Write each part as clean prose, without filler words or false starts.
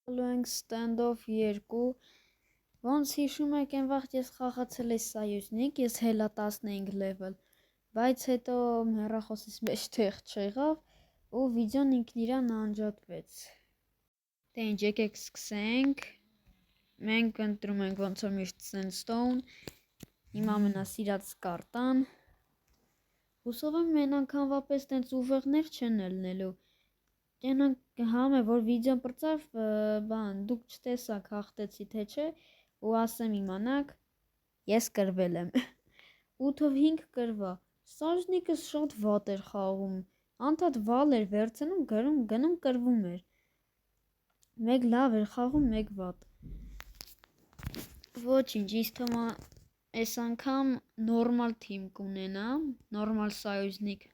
ենք Standoff 2, ոնց հիշում եք այն վաղ ես խաղացել էի Սայուզնիկ, ես հելա 15 level, բայց հետո հեռախոսից մեջ տեղ չեղավ ու վիդեոն ինքն իրան անջատվեց։ Դե ինչ եկեք սկսենք, մենք ընտրում ենք ոնց որ միշտ Sandstone, իմ ամենասիրած կարտան, հուսով եմ մեն անգամվա պես տենց ուվեղներ չեն ելնելու, համ է, որ վիդեոն պրծավ, դուք չտեսաք հաղթեցի թե չէ, ու ասեմ իմանաք, ես կրվել եմ, 8-5 կրվա, Սայուզնիկս շատ վատ էր խաղում, անդադ վալ էր վերցնում, գնում կրվում էր, մեկ լավ էր խաղում, մեկ վատ, ոչինչ, ինձ թվում է այս անգամ նորմալ թիմ կունենամ, նորմալ Սայուզնիկ,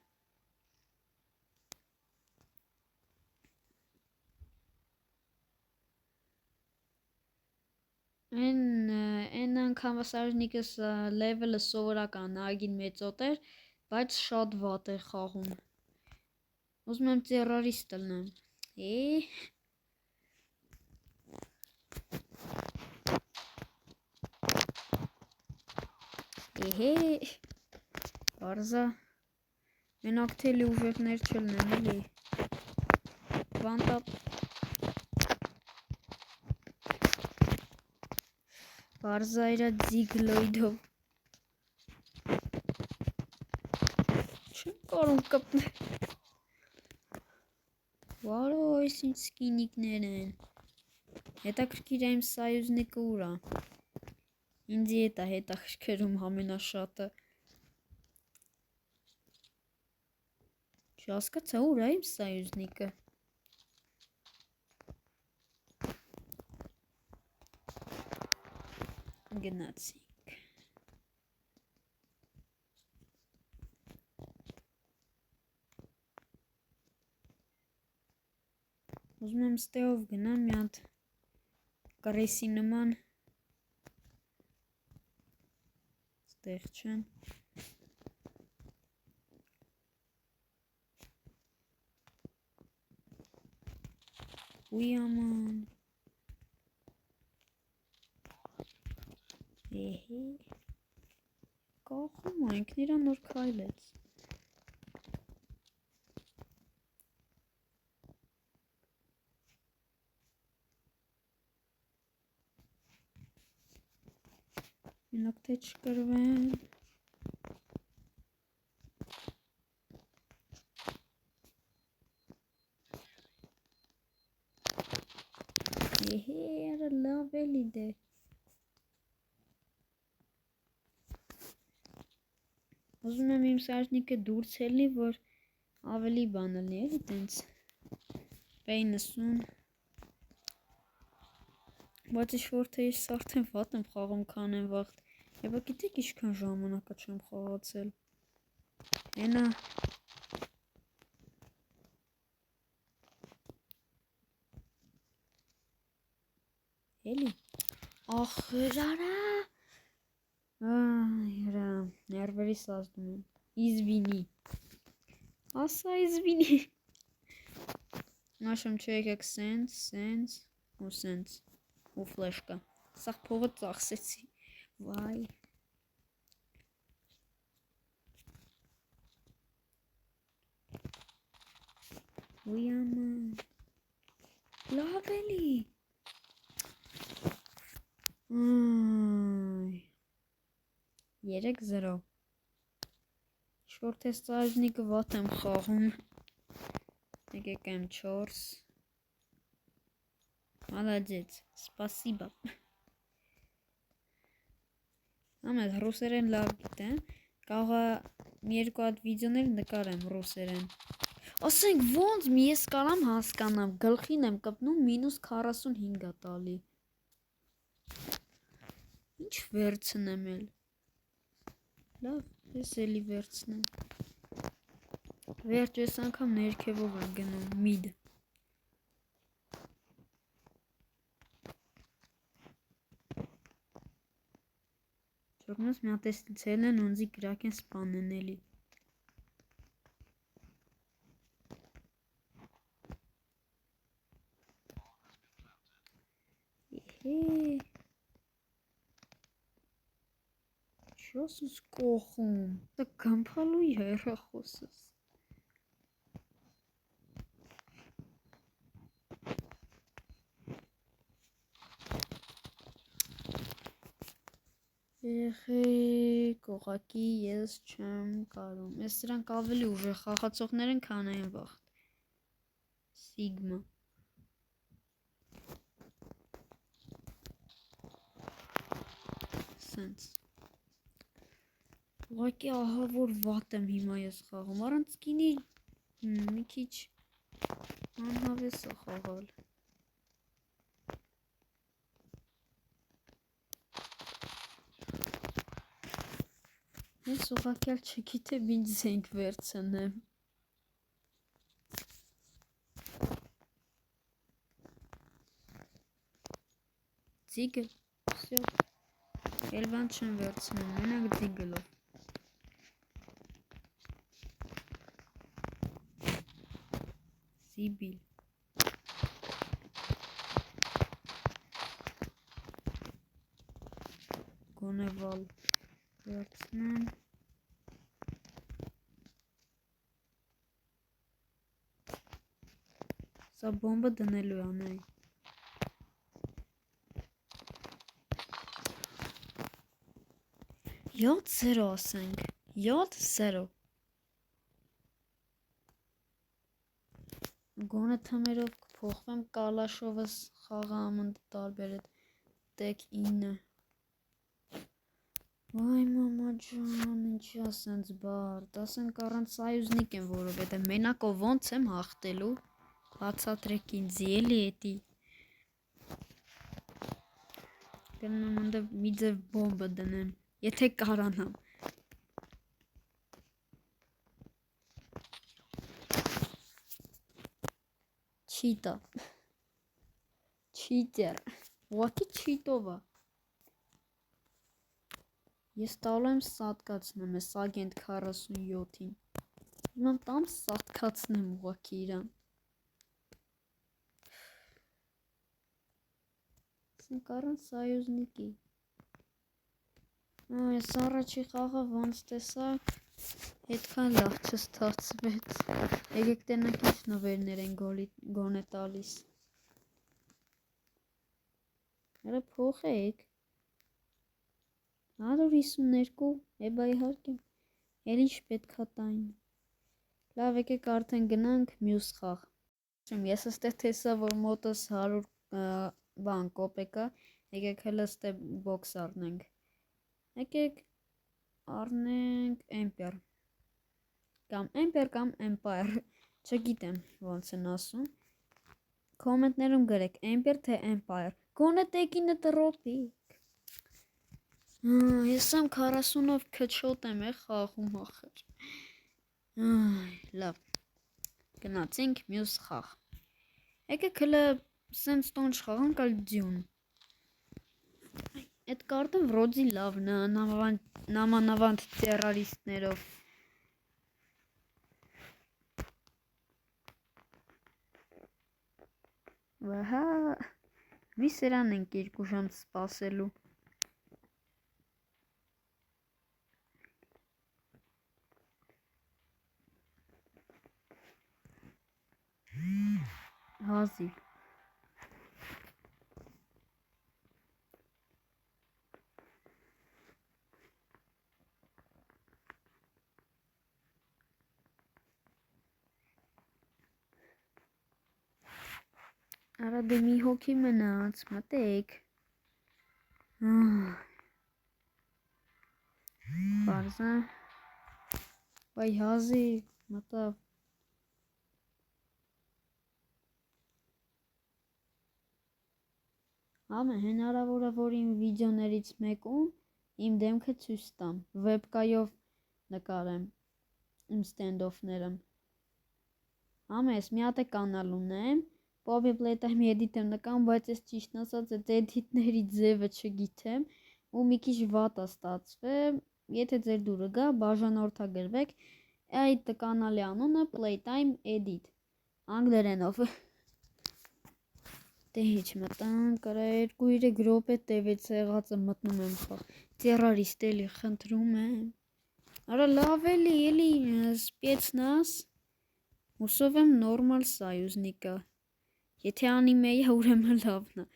Այն անգամ Սայուզնիկս լևելը սովորական ագին մեծոտ էր, բայց շատ վատ էր խաղում, ուզում եմ տերորիստ լնեմ, Բարզա, մենակ թելի ուվեղներ չլնեմ, էլի, վանտապ, Բարզա իրա ձիգլոյդով, չեմ կարում կպնել, վարո, այս ինչ սկինիկներ են, հետաքրքիր է իմ Սայուզնիկը ուր է, ինձի հետ է հետաքրքրում ամենաշատը, չհասկացա ուր է իմ Սայուզնիկը, գնացինք, ուզում եմ ստեով գնամ մի հատ կրեսի նման, ստեղ չեն, ուի աման, կախում է, ինքն իրան նոր քայլեց, մենակ թե չկրվեն, արա լավ էլի դե, ուզում եմ իմ Սայուզնիկը դուրս ելնի, որ ավելի բան լնի, էլի տենց, P90, բայց ինչ-որ թե ես արդեն վատ եմ խաղում քան են վաղտ, եբա գիտեք ինչքան ժամանակա չեմ խաղացել, ենա, էլի, ախր արա, այրա, ներվերիս ազդում եմ, իզվինի, ասա իզվինի, նաշում չեկեք սենց, ու սենց, ու ֆլեշկա, սաղ փողը ծախսեցի, վայ, ուի աման, լավ էլի, 3-0, ինչ-որ թե Սայուզնիկը վատ եմ խաղում, եկեք M4, Մալադեց, սպասիբա, ամետ ռուսերեն լավ գիտեմ, կաղա մի երկու հատ վիդեոներ նկարեմ ռուսերեն, ասենք ոնց ես կարամ հասկանամ, գլխին եմ կպնում -45 տալի, ինչ վերցնեմ էլ, լավ, ես էլի վերցնեմ, վերջ ես անգամ ներքևով եմ գնում, միդ, չոքնոց մի հատ ցելն են ունզի գրակ են սպանեն էլի, Չոսս կողում, դա գամփալու երախոսս։ Երեխեք, ուղղակի ես չեմ կարում։ Ես սրանք ավելի ուժեղ խաղացողներ են, քան այն վաղտ։ Սիգմա։ Սենց։ Ուղղակի ահա որ վատ եմ հիմա ես խաղում, առանց գինի մի քիչ անհավես է խաղալ։ Ես ուղղակի չգիտեմ ինչ զենք վերցնեմ։ Ձիգլ, всё, էլ բան չեմ վերցնում, մենակ ձիգլով։ Սիբիլ։ Գոնևալ վերցնեմ։ Սա բոմբը դնելու անայի։ 7-0 ասենք, 7-0։ Գոնե թմերով կփոխվեմ կալաշովս խաղամ տարբերդ տեք 9։ Վայ մամա ջան, ինչի ասենց բարդ, ասենք առանց սայուզնիկ եմ, որովհետև մենակով ոնց եմ հաղթելու, բացատրեք ինձ էլի էտի։ Գնում ընդը մի ձև բոմբը դնեմ, եթե կարանամ։ Չիտա։ Չիտեր։ Ուղղակի չիտով է։ Ես տալու եմ սատկացնեմ ես ագենտ 47-ին։ Իման տամ սատկացնեմ ուղղակի իրան։ Ասենք առանց սայուզնիկի։ Այս առաջի խաղը ոնց տեսակ, հետքան լավ չստացվեց։ Եկեք տենակ ինչ նվերներ են գոնե տալիս։ Հələ փոխեք։ 152, էբա իհարկե, էլ ինչ պետքա տային։ Լավ, եկեք արդեն գնանք մյուս խաղ։ Ես ստեղ տեսա, որ մոտս 100 բան կոպեկա, եկեք հələ ստե բոքս առնենք։ Եկեք առնենք Emperor կամ Emperor կամ Empire, չգիտեմ ոնց են ասում։ Կոմենտներում գրեք Emperor թե Empire։ Գոնե տեկինը տրոպիկ։ Ես ամ 40-ով քչոտ եմ խաղում ախր։ Լավ։ Գնացինք մյուս խաղ։ Եկեք հələ սենց տոն չխաղանք, այլ ձյուն։ Այդ կարտը վրոդի լավն է, նամանավանդ տերարիստներով։ Վահա, մի սերան ենք 2 ժամ սպասելու։ Հազիվ։ Արա դե մի հոգի մնաց, մտեք։ Պարզա։ Վայ հազի, մտավ։ Ամե հնարավոր է, որ իմ վիդեոներից մեկում իմ դեմքը ցույց տամ, վեբկայով նկարեմ իմ ստենդոֆները։ Ամե ես մի հատ է կանալ ունեմ, Bobby Playtime edit եմ նկարում, բայց ես ճիշտն ասած այդ edit-ների ձևը չգիտեմ ու մի քիչ վատ է ստացվել։ Եթե ձեր դուրը գա, բաժանորդագրվեք, այդ կանալի անունը Playtime edit անգլերենով։ Դե ինչ մտան, կարա 2-3 րոպե տևեց եղածը մտնում եմ խաղ։ Տերարիստ էլի խնդրում եմ։ Արա լավ էլի սպեցնաս։ Հուսով եմ նորմալ սայուզնիկա։ Եթե անիմեյ է, ուրեմն լավն է։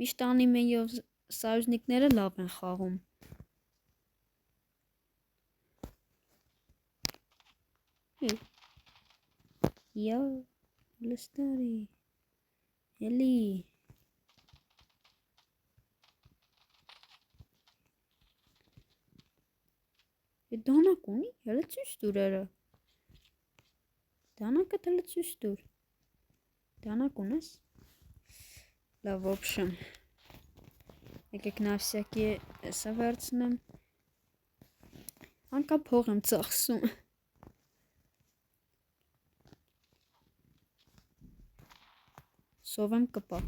Միշտ անիմեյով սայուզնիկները լավ են խաղում։ Յա, լստարի։ Էլի։ Դանակ ունի, հələ ցույց տուր արա։ Դանակը հələ ցույց տուր։ Դանակ ունես։ Լավ, в общем։ Եկեք նա всякие էսա վերցնեմ։ Անկա փող եմ ծախսում։ Սով եմ կպա։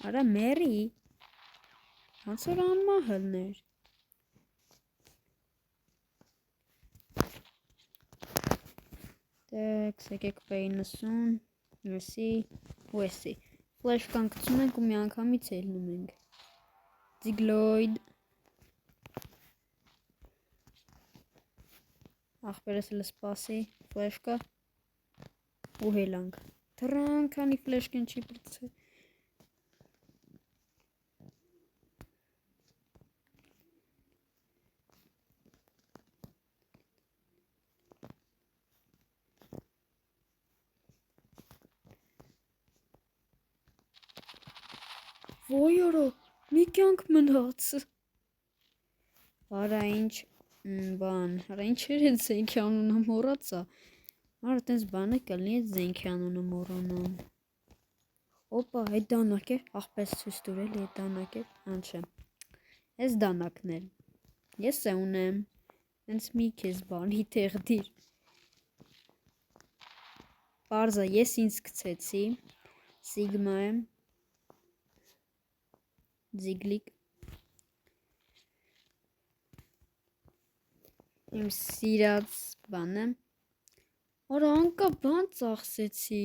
Արա մերի։ Ոնց որ անմահլներ։ Տեքս, եկեք P90, էսի, ու էսի։ Ֆլեշկան գցում ենք ու մի անգամից ելնում ենք։ Ձիգլոյդ։ Ախպերս էլ սպասի, ֆլեշկա ու հելանք։ Թռան, քանի ֆլեշկեն չի պրծել։ Ոյ արա, մի կյանք մնաց։ Արա ինչ բան, արա ինչ էր այդ զենքի անունը մոռացա։ Արա տենց բանը կլինի այդ զենքի անունը մոռանամ։ Օպա, այդ դանակ է, ախպես ցույց տուր էլի այդ դանակ է, անչե։ Այս դանակն էլ։ Ես է ունեմ։ Տենց մի քեզ բանի տեղ դիր։ Պարզա, ես ինձ գցեցի, սիգմա եմ, ձիգլիկ, իմ սիրած բանը, արա անկա բան ծախսեցի,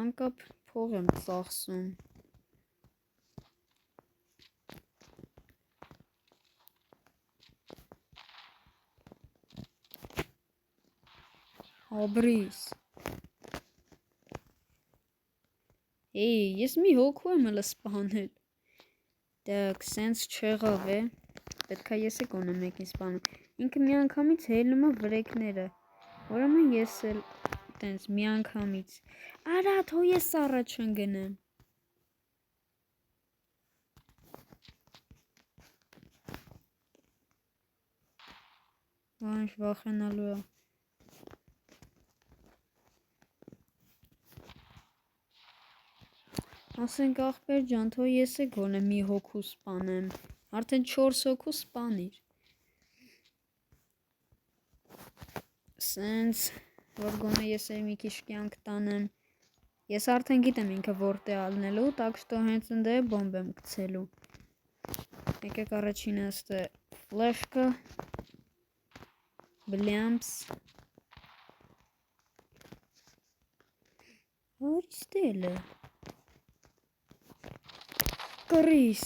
անկա փող եմ ծախսում, Աբրիս, ես մի հոգու եմ հլը սպանել, դակ սենց չեղավ է, պետքա ես է կոնը մեկին սպանում, ինքը մի անգամից հելնում է վրեկները, ուրեմն ես էլ տենց մի անգամից, արա թո ես առաջ ընգնեմ, Ինչ վախենալու է, ասենք ախպեր ջան, թո ես է գոնե մի հոգու սպանեմ, արդեն 4 հոգու սպանիր, սենց, որ գոնե ես է մի քիչ կյանք տանեմ, ես արդեն գիտեմ ինքը որտե ալնելու, так что հենց ընդ է բոմբ եմ գցելու, եկեք առաջինը ստե ֆլեշկը, բլյամպս, հարիստել է, կռիս,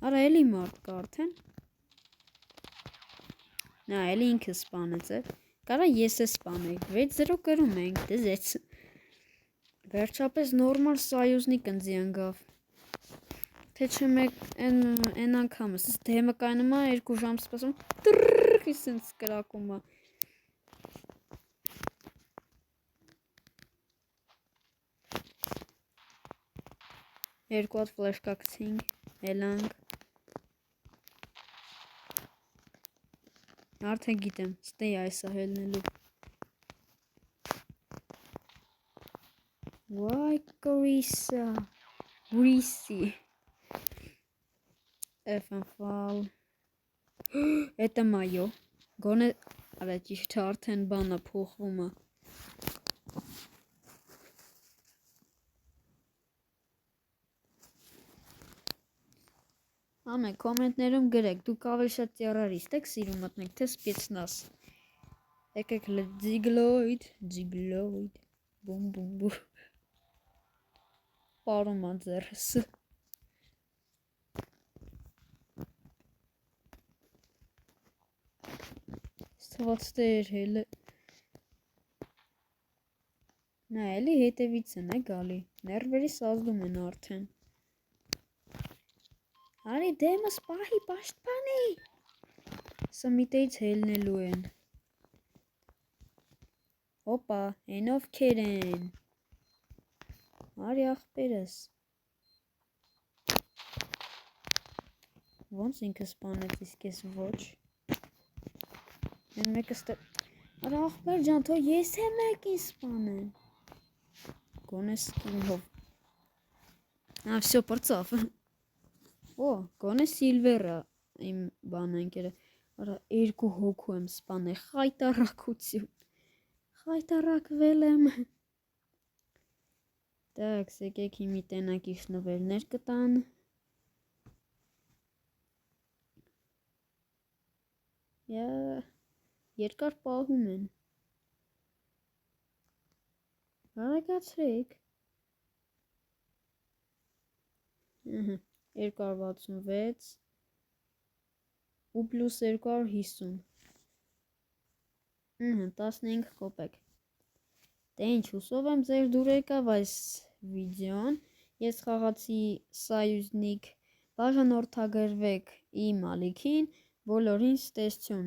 արա էլի մարդ կա արդեն, նա էլի ինքը սպանեց է, կարա ես է սպանեի, 6-0 կրում ենք, դեզեց, վերջապես նորմալ սայուզնիկ ընձի ընգավ, թե չէ մեկ են անգամս, դեմը կայնում է 2 ժամ սպասում, տրրրրր, իսենց կրակում է, երկու հատ ֆլեշկա գցինք, հելանք, արդեն գիտեմ, ստեի այսա հելնելու, վայ Greasy. Էֆանֆալ։ Էտը մայո։ Գոնե արա ճիշտ արդեն բանը փոխվում է։ Ամեն կոմենտներում գրեք, դուք ավելի շատ տերորիստ եք սիրում մտնեք, թե սպեցնաս։ Եկեք ձիգլոյդ, բում բում բում։ Պարում ա ձերս։ Ստված տեր հելը։ Նա էլի հետևից են է գալի, ներվերիս ազդում են արդեն։ Արի դեմս պահի պաշտպանի։ Սա միտեից հելնելու են։ Հոպա, են ովքեր են։ Արի աղբերս։ Ոնց ինքը սպանեց, իսկ ես ոչ։ Են մեկը Արա աղբեր ջան, թո ես եմ եկին սպանեն։ Գոնե սկինհով։ Всё, պրծավ։ Օ, գոնե Սիլվերը իմ բանը ընկերը։ Արա երկու հոգու եմ սպանել, խայտարակություն։ Խայտարակվել եմ։ Так, եկեք հիմի տենակի շնվերներ կտան։ Երկար պահում են։ Արագացրեք։ 266 ու պլյուս 250։ 15 կոպեկ։ Դե ինչ, հուսով եմ ձեր դուր եկավ այս վիդեոն։ Ես խաղացի Սայուզնիկ, բաժանորդագրվեք իմ ալիքին, բոլորին ցտեսություն։